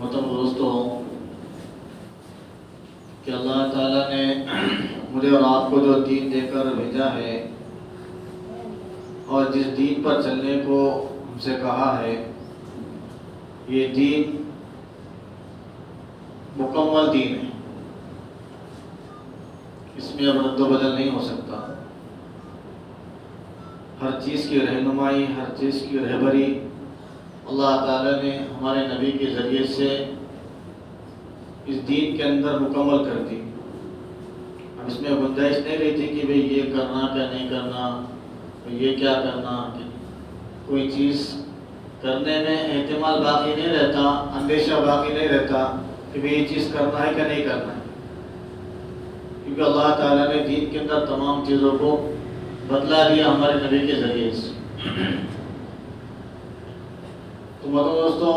محترم دوستوں، کہ اللہ تعالیٰ نے مجھے اور آپ کو جو دین دے کر بھیجا ہے اور جس دین پر چلنے کو ہم سے کہا ہے، یہ دین مکمل دین ہے، اس میں اب رد و بدل نہیں ہو سکتا۔ ہر چیز کی رہنمائی، ہر چیز کی رہبری اللہ تعالیٰ نے ہمارے نبی کے ذریعے سے اس دین کے اندر مکمل کر دی۔ اب اس میں گنجائش نہیں رہتی کہ بھئی یہ کرنا کیا نہیں کرنا، یہ کیا کرنا، کوئی چیز کرنے میں احتمال باقی نہیں رہتا، اندیشہ باقی نہیں رہتا کہ بھئی یہ چیز کرنا ہے کہ نہیں کرنا ہے، کیونکہ اللہ تعالیٰ نے دین کے اندر تمام چیزوں کو بدلا دیا ہمارے نبی کے ذریعے سے۔ تو دوستوں،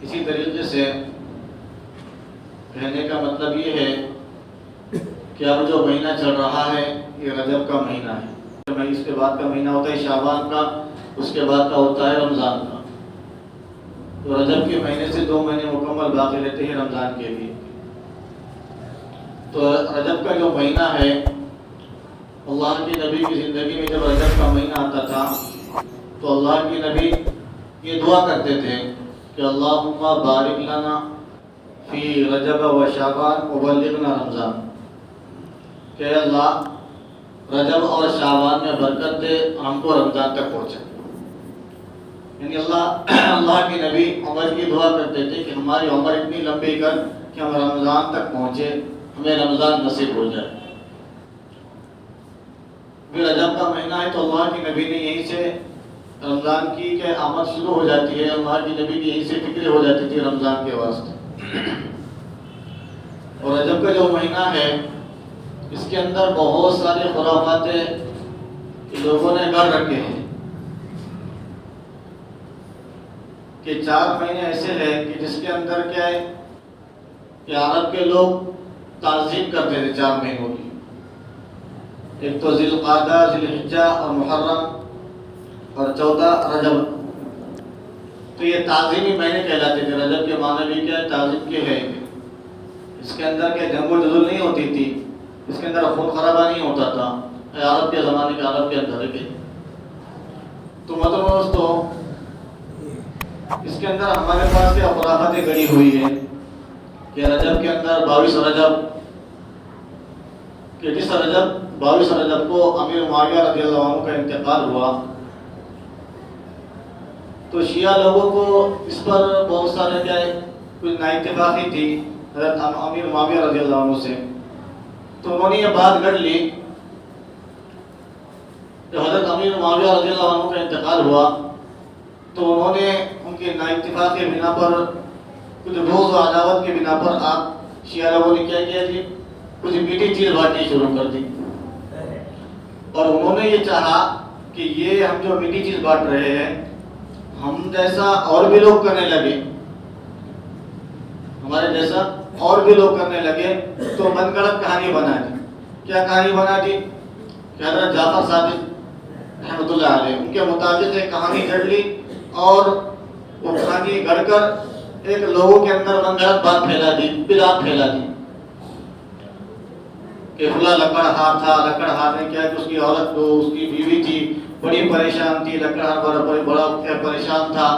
اسی طریقے سے کہنے کا مطلب یہ ہے کہ اب جو مہینہ چل رہا ہے یہ رجب کا مہینہ ہے۔ اس کے بعد کا مہینہ ہوتا ہے شعبان کا، اس کے بعد کا ہوتا ہے رمضان کا۔ تو رجب کے مہینے سے 2 مہینے مکمل باقی رہتے ہیں رمضان کے لیے۔ تو رجب کا جو مہینہ ہے، اللہ کے نبی کی زندگی میں جب رجب کا مہینہ آتا تھا تو اللہ کے نبی یہ دعا کرتے تھے کہ اللہم بارک لنا فی رجب و شعبان وبلغنا رمضان، کہ اللہ رجب اور شعبان میں برکت دے، ہم کو رمضان تک پہنچے۔ یعنی اللہ کے نبی عمر کی دعا کرتے تھے کہ ہماری عمر اتنی لمبی کر کہ ہم رمضان تک پہنچے، ہمیں رمضان نصیب ہو جائے۔ پھر رجب کا مہینہ ہے تو اللہ کے نبی نے یہیں سے رمضان کی کہ آمد شروع ہو جاتی ہے، اللہ کے نبی کی یہیں سے فکر ہو جاتی تھی رمضان کے واسطے۔ اور رجب کا جو مہینہ ہے اس کے اندر بہت سارے خرافاتیں لوگوں نے گڑھ رکھے ہیں کہ 4 مہینے ایسے ہیں کہ جس کے اندر کیا ہے کہ عرب کے لوگ تعظیم کرتے تھے 4 مہینوں کی۔ ایک تو ذی القعدہ، ذی الحجہ اور محرم، اور 14 رجب۔ تو یہ تعظیمی مہینے کہلاتے تھے۔ رجب کے معنی بھی کیا ہے؟ تعظیم کے ہے۔ اس کے اندر کیا جنگ و جدل نہیں ہوتی تھی، اس کے اندر خون خرابہ نہیں ہوتا تھا، عرب کے زمانے کے عرب کے اندر کے۔ تو مطلب دوستو، اس کے اندر ہمارے پاس کیا خرافاتیں گڑی ہوئی ہیں کہ رجب کے اندر 22 رجب، کہ جس رجب 22 رجب کو امیر معاویہ رضی اللہ عنہ کا انتقال ہوا تو شیعہ لوگوں کو اس پر بہت سارے کیا ہے کچھ نااتفاقی تھی حضرت امیر معاویہ رضی اللہ عنہ سے۔ تو انہوں نے یہ بات گڑھ لی کہ حضرت امیر معاویہ رضی اللہ عنہ کا انتقال ہوا تو انہوں نے ان کے نااتفاق کے بنا پر، کچھ بغض و عداوت کے بنا پر آپ شیعہ لوگوں نے کیا کیا جی کچھ میٹھی چیز بانٹنی شروع کر دی، اور انہوں نے یہ چاہا کہ یہ ہم جو میٹھی چیز بانٹ رہے ہیں ہم جیسا اور بھی لوگ کرنے لگے، ہمارے جیسا اور بھی لوگ کرنے لگے، تو من گڑت کہانی بنا دی۔ کیا کہانی بنا دی کہ حضرت جعفر صادق رحمۃ اللہ علیہ ان کے مطابق ایک کہانی گھڑ لی، اور وہ کہانی گھڑ کر ایک لوگوں کے اندر من گڑت بات پھیلا دی، بدعت پھیلا دی کہ فلاں لکڑہار تھا، لکڑہار نے کیا کہ اس کی عورت کو، اس کی بیوی تھی، بڑی پریشان تھی، لکڑہار بڑا پریشان تھا۔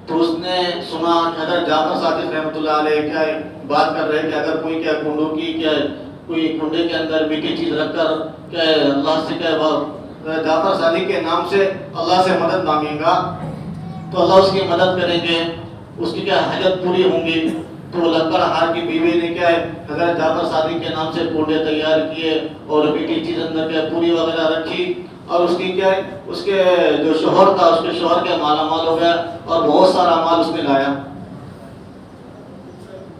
تو اس نے سنا کہ حضرت جعفر صادق رحمۃ اللہ علیہ کیا بات کر رہے کہ اگر کوئی کیا کنڈوں کی کیا کوئی کنڈے کے اندر میٹھی چیز رکھ کر کیا اللہ سے کیا جعفر صادق کے نام سے اللہ سے مدد مانگے گا تو اللہ اس کی مدد کریں گے، اس کی کیا حاجت پوری ہوں گی۔ تو لکڑہار کی بیوی نے کیا ہے حضرت جعفر صادق کے نام سے کنڈے تیار کیے اور میٹھی چیز اندر کیا پوری وغیرہ رکھی، اور اس کی کیا ہے اس کے جو شوہر تھا اس کے شوہر کیا مالا مال ہو گیا اور بہت سارا مال اس نے لایا۔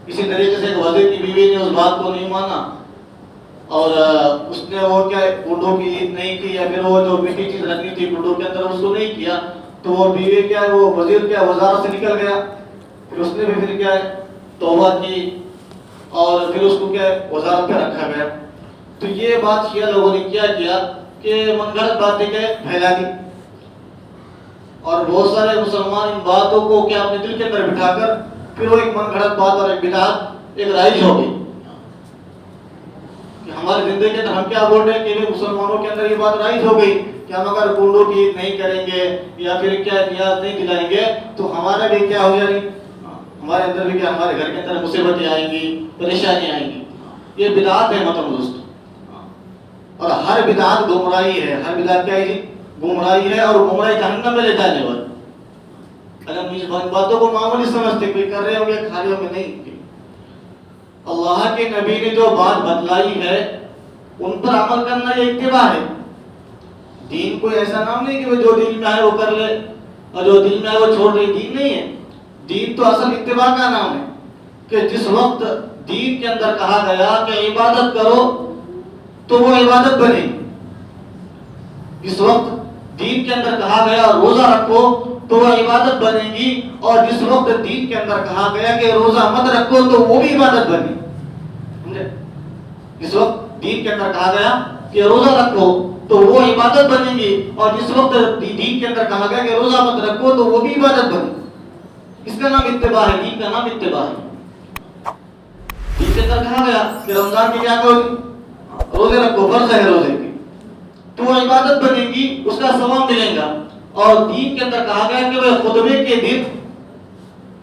اسی طریقے سے ایک وزیر کی بیوی نے اس بات کو نہیں مانا اور اس نے وہ کیا کنڈوں کی عید نہیں کی، یا پھر وہ جو میٹھی چیز رکھنی تھی کنڈوں کے اندر اس کو نہیں کیا، تو وہ بیوی کیا ہے وہ وزیر کیا وزارت سے نکل گیا، پھر اس نے بھی پھر کیا ہے توبہ کی اور پھر اس کو کیا ہے وزارت پہ رکھا گیا۔ تو یہ بات شیعہ لوگوں نے کیا کیا کہ من گھڑت باتیں کیا پھیلا دی، اور بہت سارے مسلمان ان باتوں کو کیا اپنے دل کے اندر بٹھا کر پھر وہ ایک من گھڑت بات اور ایک بدعت ایک رائج ہو گئی کہ ہماری زندگی کے اندر ہم کیا بول رہے ہیں کہ مسلمانوں کے اندر یہ بات رائج ہو گئی کہ ہم اگر کنڈوں کی عید نہیں کریں گے یا پھر کیا نیاز نہیں دلائیں گے تو ہمارا بھی کیا ہو جائے گی، ہمارے اندر بھی کیا، ہمارے گھر کے اندر مصیبتیں آئیں گی، پریشانیاں آئیں گی. یہ بدعت ہے محترم دوست. اور ہر بدعت گمراہی ہے. ہر بدعت کیا ہے؟ گمراہی ہے، اور گمراہی جہنم میں لے جانے والی. اگر ہم اس باتوں کو معمولی سمجھتے کوئی کر رہے ہوں گے کھا رہے ہوں گے، نہیں. اللہ کے نبی نے جو بات بتلائی ہے ان پر عمل کرنا یہ اتباع ہے. دین کوئی ایسا نام نہیں کہ وہ جو دل میں آئے وہ کر لے اور جو دل میں آئے وہ چھوڑ دے. دین نہیں ہے. دین تو اصل اتباع کا نام ہے کہ جس وقت دین کے اندر کہا گیا کہ عبادت کرو تو وہ عبادت بنے. جس وقت دین کے اندر کہا گیا روزہ رکھو تو وہ عبادت بنے گی، اور جس وقت دین کے اندر کہا گیا کہ روزہ مت رکھو تو وہ بھی عبادت بنے. جس وقت دین کے اندر کہا گیا کہ روزہ رکھو تو وہ عبادت بنے گی، اور جس وقت دین کے اندر کہا گیا کہ روزہ مت رکھو تو وہ بھی عبادت بنے. اس کا نام اتباع ہے. دین کا نام اتباع ہے. دین کے اندر کہا گیا کہ رمضان کی کیا کرو، روزے رکھو، فرض ہے روزے کی، تو وہ عبادت بنے گی، اس کا ثواب ملے گا. اور دین کے اندر کہا گیا کہ وہ خطبے کے دن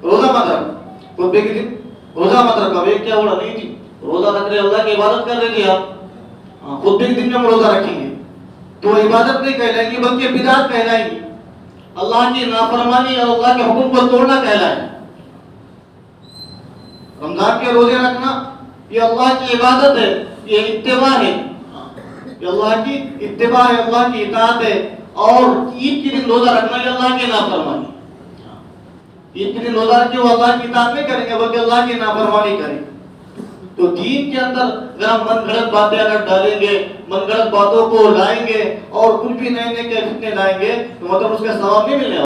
روزہ مت رکھو. خطبے کے دن روزہ مت رکھو. اب کیا ہوا، نہیں جی روزہ رکھ رہے، اللہ کی عبادت کر رہے تھے آپ، خطبے کے دن میں ہم روزہ رکھیں گے تو وہ عبادت نہیں کہلائیں گی بلکہ بدعت کہلائیں گی. اللہ کی نافرمانی اور اللہ کے حکم کو توڑنا کہلائے. رمضان کے روزے رکھنا یہ اللہ کی عبادت ہے، یہ اتباع ہے، یہ اللہ کی اتباع ہے، اللہ کی اطاعت ہے. اور عید کے دن روزہ رکھنا یہ اللہ کی نافرمانی. عید کے دن روزہ رکھے وہ اللہ کی اطاعت نہیں کریں گے بلکہ اللہ کی نافرمانی کریں. تو دین کے اندر اگر ہم من گھڑت باتیں اگر ڈالیں گے، من گھڑت باتوں کو لائیں گے اور کچھ بھی نئے نئے فتنے لائیں گے تو مطلب اس کا ثواب نہیں ملے گا.